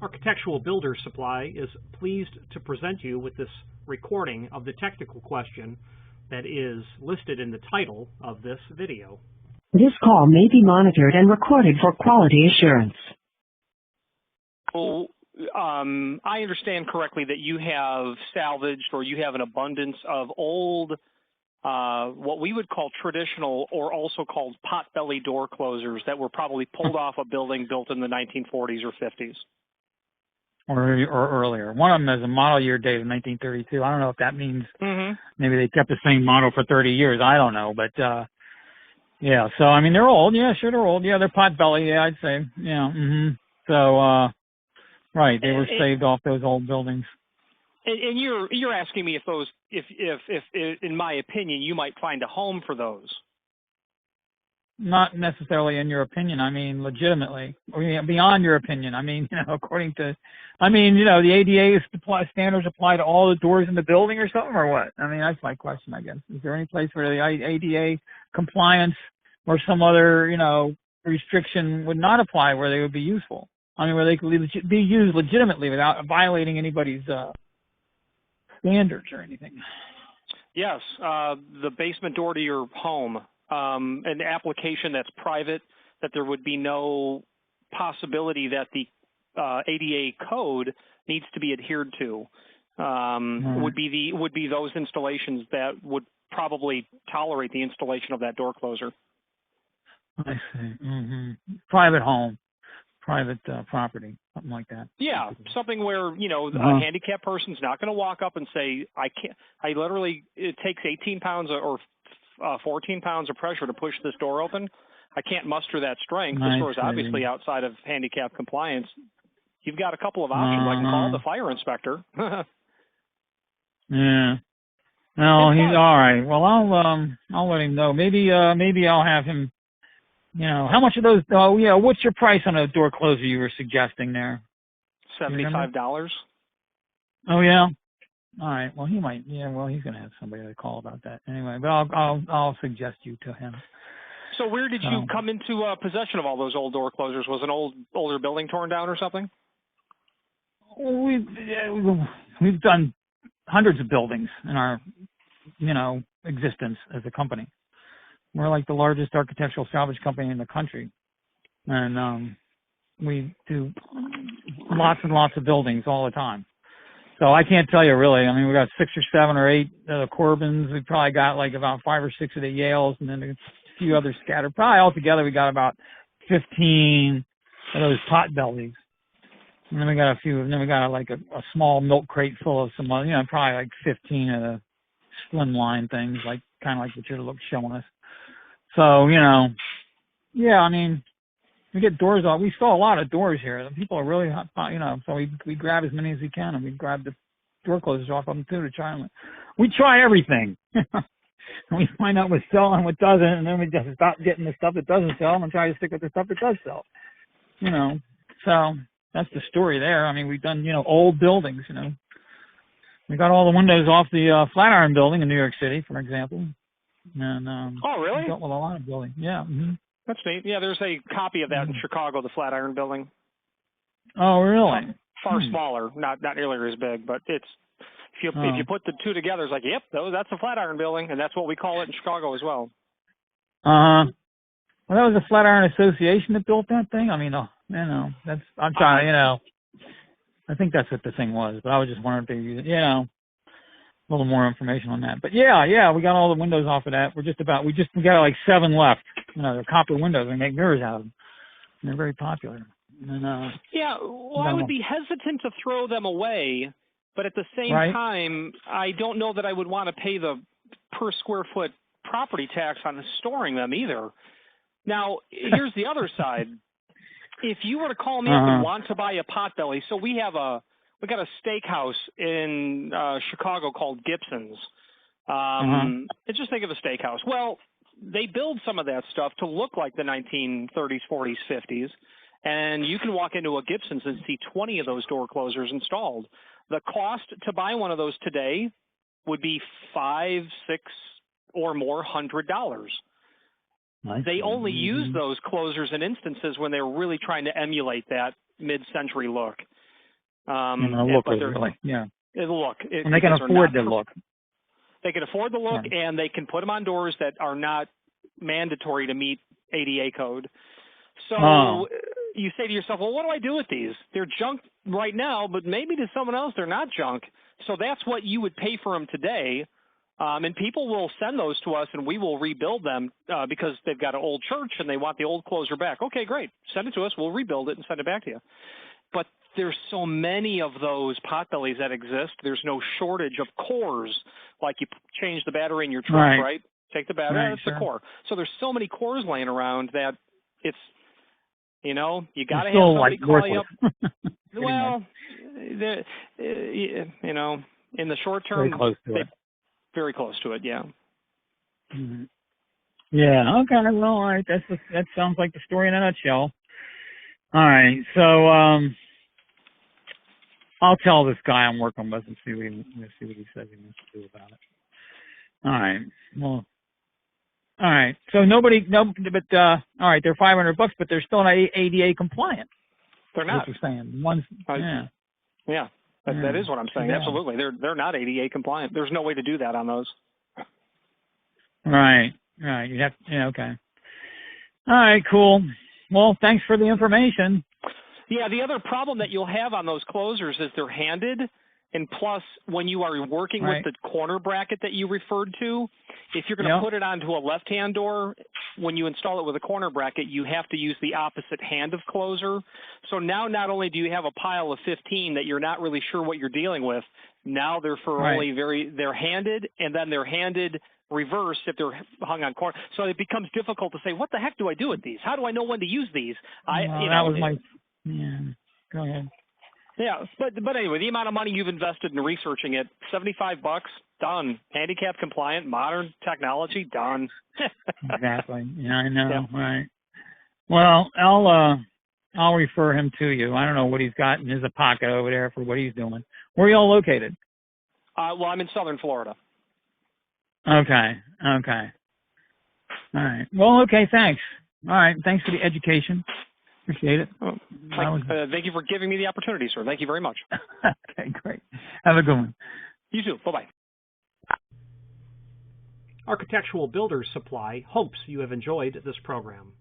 Architectural Builder Supply is pleased to present you with this recording of the technical question that is listed in the title of this video. This call may be monitored and recorded for quality assurance. So, I understand correctly that you have salvaged or you have an abundance of old, what we would call traditional or also called potbelly door closers that were probably pulled off a building built in the 1940s or 50s. Or earlier. One of them is a model year date of 1932. I don't know if that means maybe they kept the same model for 30 years. I don't know, but yeah. So I mean, they're old. Yeah, sure, they're old. Yeah, they're potbelly. Yeah, I'd say. Yeah. So right, they were saved off those old buildings. And you're asking me if those, if in my opinion, you might find a home for those. Not necessarily in your opinion. I mean, legitimately, beyond your opinion. I mean, according to, the ADA standards apply to all the doors in the building or something, or what? I mean, that's my question, I guess. Is there any place where the ADA compliance or some other, restriction would not apply where they would be useful? I mean, where they could be used legitimately without violating anybody's standards or anything? Yes, the basement door to your home. An application that's private, that there would be no possibility that the ADA code needs to be adhered to, would be those installations that would probably tolerate the installation of that door closer. I see. Private home, private property, something like that. Yeah, something where a handicapped person's not going to walk up and say, "I can't." It takes 18 pounds or 14 pounds of pressure to push this door open. I can't muster that strength. This door is obviously outside of handicap compliance. You've got a couple of options. I can call the fire inspector. Yeah. No, he's all right. Well, I'll let him know. Maybe I'll have him. How much of those? What's your price on a door closer you were suggesting there? $75. Oh yeah. All right. Well, he might. Yeah. Well, he's going to have somebody to call about that anyway. But I'll suggest you to him. So where did you come into possession of all those old door closers? Was an older building torn down or something? We've done hundreds of buildings in our existence as a company. We're like the largest architectural salvage company in the country, and we do lots and lots of buildings all the time. So I can't tell you really. I mean, we got 6 or 7 or 8 of the Corbins. We probably got like about 5 or 6 of the Yales, and then a few others scattered. Probably altogether we got about 15 of those potbellies. And then we got a few. And then we got like a small milk crate full of some, probably like 15 of the slimline things, like kind of like what you're showing us. So yeah. I mean, we get doors off. We saw a lot of doors here. The people are really, so we grab as many as we can, and we grab the door closers off of them too to try them. We try everything. And we find out what's selling and what doesn't, and then we just stop getting the stuff that doesn't sell and try to stick with the stuff that does sell. So that's the story there. I mean, we've done, old buildings, We got all the windows off the Flatiron building in New York City, for example. And oh, really? We dealt with a lot of buildings. Yeah. Mm-hmm. That's neat. Yeah, there's a copy of that in Chicago, the Flatiron Building. Oh, really? Far smaller, not nearly as big, but it's if you put the two together, it's like, yep, that's the Flatiron Building, and that's what we call it in Chicago as well. Well, that was the Flatiron Association that built that thing. I mean, I'm trying, I think that's what the thing was, but I was just wondering if they used it, a little more information on that. But yeah, we got all the windows off of that. We got like 7 left. They're copper windows. We make mirrors out of them. And they're very popular. And, I would be hesitant to throw them away, but at the same time, I don't know that I would want to pay the per square foot property tax on storing them either. Now, here's the other side. If you were to call me up and want to buy a potbelly, so we got a steakhouse in Chicago called Gibson's. And just think of a steakhouse. Well, they build some of that stuff to look like the 1930s, 40s, 50s, and you can walk into a Gibson's and see 20 of those door closers installed. The cost to buy one of those today would be $500, $600, or more $100. They only use those closers in instances when they're really trying to emulate that mid-century look. Look really, yeah. Look. And they can afford to look. They can afford the look, and they can put them on doors that are not mandatory to meet ADA code. So you say to yourself, well, what do I do with these? They're junk right now, but maybe to someone else they're not junk. So that's what you would pay for them today. And people will send those to us, and we will rebuild them because they've got an old church and they want the old closer back. Okay, great. Send it to us. We'll rebuild it and send it back to you. But there's so many of those potbellies that exist. There's no shortage of cores, like you change the battery in your truck, right? Take the battery, that's the core. So there's so many cores laying around that it's, you got to have somebody call you up. Well, in the short term, very close to it, yeah. Mm-hmm. Yeah, okay, well, all right, that sounds like the story in a nutshell. All right, so I'll tell this guy I'm working with and see what he says he wants to do about it. All right, well, all right, so but all right, they're $500, but they're still not ADA compliant. They're not. That's what you're saying. Yeah. That is what I'm saying. Yeah. Absolutely. They're not ADA compliant. There's no way to do that on those. Right. You have okay. All right, cool. Well, thanks for the information. Yeah, the other problem that you'll have on those closers is they're handed, and plus when you are working with the corner bracket that you referred to, if you're going to put it onto a left-hand door, when you install it with a corner bracket, you have to use the opposite hand of closer. So now not only do you have a pile of 15 that you're not really sure what you're dealing with, now they're they're handed, and then they're handed reverse if they're hung on corner. So it becomes difficult to say, what the heck do I do with these? How do I know when to use these? Go ahead. Yeah, but anyway, the amount of money you've invested in researching it, $75, done. Handicap compliant, modern technology, done. Exactly. Yeah, I know. Yeah. Right. Well, I'll refer him to you. I don't know what he's got in his pocket over there for what he's doing. Where are y'all located? Well, I'm in Southern Florida. Okay. All right. Well, okay, thanks. All right, thanks for the education. Appreciate it. Thank you for giving me the opportunity, sir. Thank you very much. Okay, great. Have a good one. You too. Bye-bye. Architectural Builders Supply hopes you have enjoyed this program.